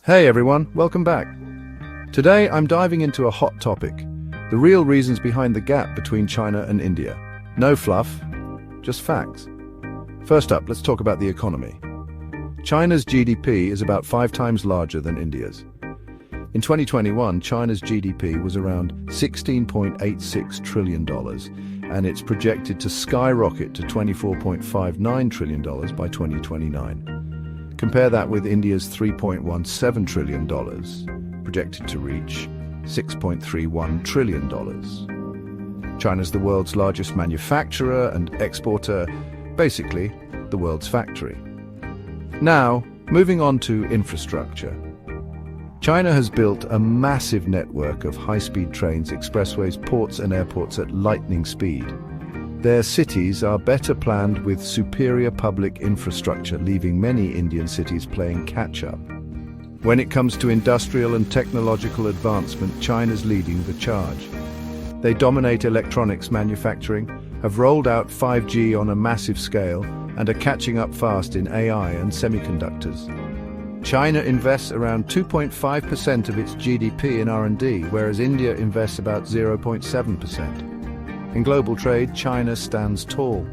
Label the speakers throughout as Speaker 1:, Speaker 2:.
Speaker 1: Hey everyone, welcome back. Today I'm diving into a hot topic, the real reasons behind the gap between China and India. No fluff, just facts. First up, let's talk about the economy. China's GDP is about 5 times larger than India's. In 2021, China's GDP was around $16.86 trillion, and it's projected to skyrocket to $24.59 trillion by 2029. Compare that with India's $3.17 trillion, projected to reach $6.31 trillion. China's the world's largest manufacturer and exporter, basically the world's factory. Now, moving on to infrastructure. China has built a massive network of high-speed trains, expressways, ports and airports at lightning speed. Their cities are better planned with superior public infrastructure, leaving many Indian cities playing catch-up. When it comes to industrial and technological advancement, China's leading the charge. They dominate electronics manufacturing, have rolled out 5G on a massive scale, and are catching up fast in AI and semiconductors. China invests around 2.5% of its GDP in R&D, whereas India invests about 0.7%. In global trade, China stands tall.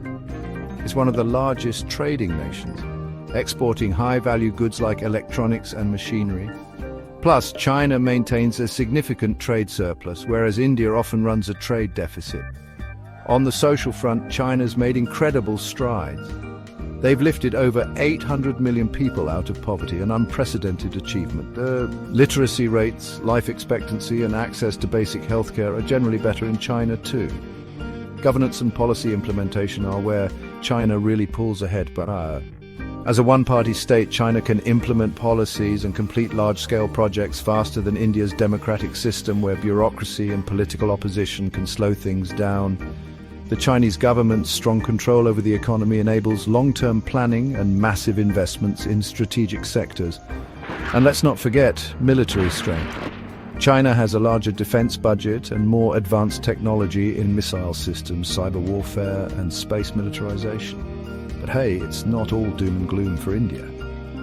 Speaker 1: It's one of the largest trading nations, exporting high-value goods like electronics and machinery. Plus, China maintains a significant trade surplus, whereas India often runs a trade deficit. On the social front, China's made incredible strides. They've lifted over 800 million people out of poverty, an unprecedented achievement. Literacy rates, life expectancy and access to basic healthcare are generally better in China too. Governance and policy implementation are where China really pulls ahead, but as a one-party state, China can implement policies and complete large-scale projects faster than India's democratic system, where bureaucracy and political opposition can slow things down. The Chinese government's strong control over the economy enables long-term planning and massive investments in strategic sectors. And let's not forget military strength. China has a larger defense budget and more advanced technology in missile systems, cyber warfare, and space militarization. But hey, it's not all doom and gloom for India.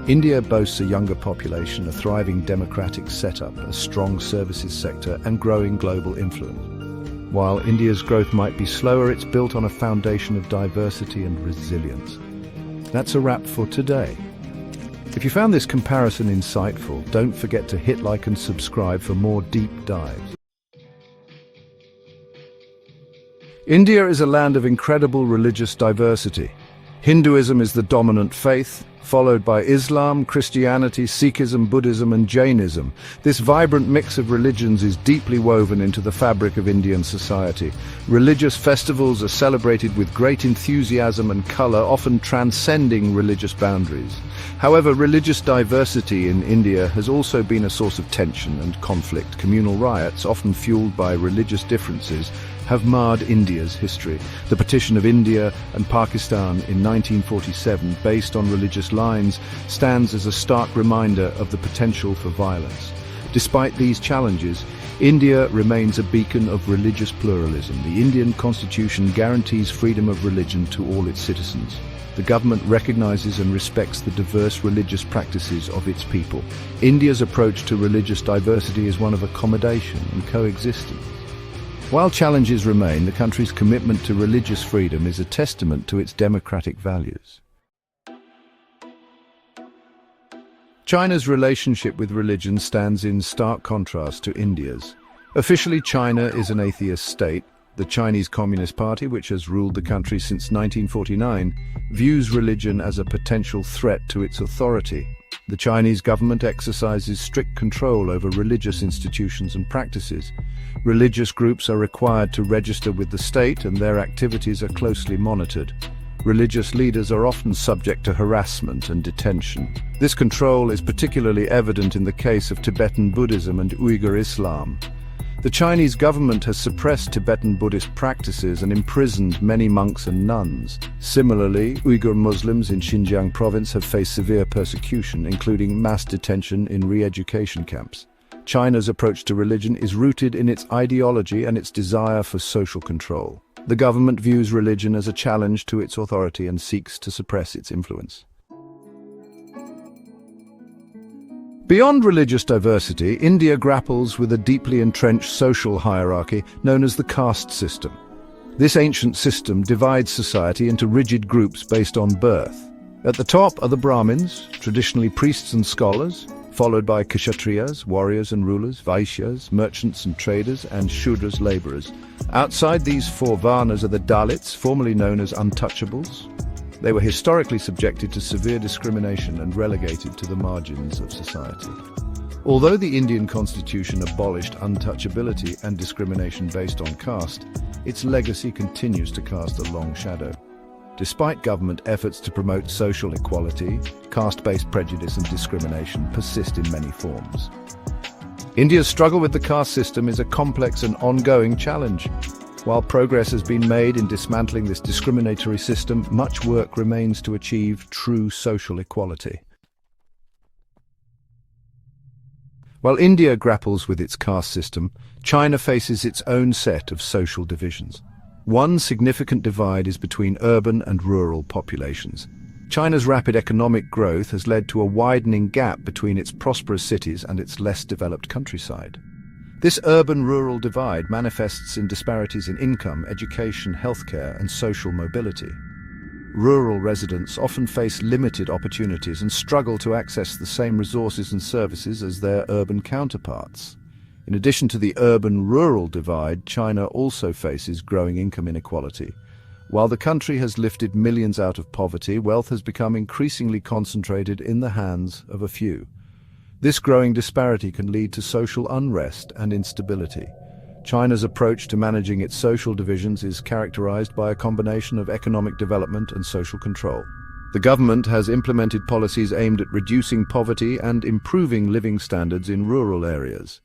Speaker 1: India boasts a younger population, a thriving democratic setup, a strong services sector, and growing global influence. While India's growth might be slower, it's built on a foundation of diversity and resilience. That's a wrap for today. If you found this comparison insightful, don't forget to hit like and subscribe for more deep dives. India is a land of incredible religious diversity. Hinduism is the dominant faith, followed by Islam, Christianity, Sikhism, Buddhism and Jainism. This vibrant mix of religions is deeply woven into the fabric of Indian society. Religious festivals are celebrated with great enthusiasm and color, often transcending religious boundaries. However, religious diversity in India has also been a source of tension and conflict. Communal riots, often fueled by religious differences, have marred India's history. The partition of India and Pakistan in 1947, based on religious lines, stands as a stark reminder of the potential for violence. Despite these challenges, India remains a beacon of religious pluralism. The Indian constitution guarantees freedom of religion to all its citizens. The government recognizes and respects the diverse religious practices of its people. India's approach to religious diversity is one of accommodation and coexistence. While challenges remain, the country's commitment to religious freedom is a testament to its democratic values. China's relationship with religion stands in stark contrast to India's. Officially, China is an atheist state. The Chinese Communist Party, which has ruled the country since 1949, views religion as a potential threat to its authority. The Chinese government exercises strict control over religious institutions and practices. Religious groups are required to register with the state, and their activities are closely monitored. Religious leaders are often subject to harassment and detention. This control is particularly evident in the case of Tibetan Buddhism and Uyghur Islam. The Chinese government has suppressed Tibetan Buddhist practices and imprisoned many monks and nuns. Similarly, Uyghur Muslims in Xinjiang province have faced severe persecution, including mass detention in re-education camps. China's approach to religion is rooted in its ideology and its desire for social control. The government views religion as a challenge to its authority and seeks to suppress its influence. Beyond religious diversity, India grapples with a deeply entrenched social hierarchy known as the caste system. This ancient system divides society into rigid groups based on birth. At the top are the Brahmins, traditionally priests and scholars, followed by Kshatriyas, warriors and rulers, Vaishyas, merchants and traders, and Shudras, laborers. Outside these four Varnas are the Dalits, formerly known as untouchables. They were historically subjected to severe discrimination and relegated to the margins of society. Although the Indian constitution abolished untouchability and discrimination based on caste, its legacy continues to cast a long shadow. Despite government efforts to promote social equality, caste-based prejudice and discrimination persist in many forms. India's struggle with the caste system is a complex and ongoing challenge. While progress has been made in dismantling this discriminatory system, much work remains to achieve true social equality. While India grapples with its caste system, China faces its own set of social divisions. One significant divide is between urban and rural populations. China's rapid economic growth has led to a widening gap between its prosperous cities and its less developed countryside. This urban-rural divide manifests in disparities in income, education, healthcare, and social mobility. Rural residents often face limited opportunities and struggle to access the same resources and services as their urban counterparts. In addition to the urban-rural divide, China also faces growing income inequality. While the country has lifted millions out of poverty, wealth has become increasingly concentrated in the hands of a few. This growing disparity can lead to social unrest and instability. China's approach to managing its social divisions is characterized by a combination of economic development and social control. The government has implemented policies aimed at reducing poverty and improving living standards in rural areas.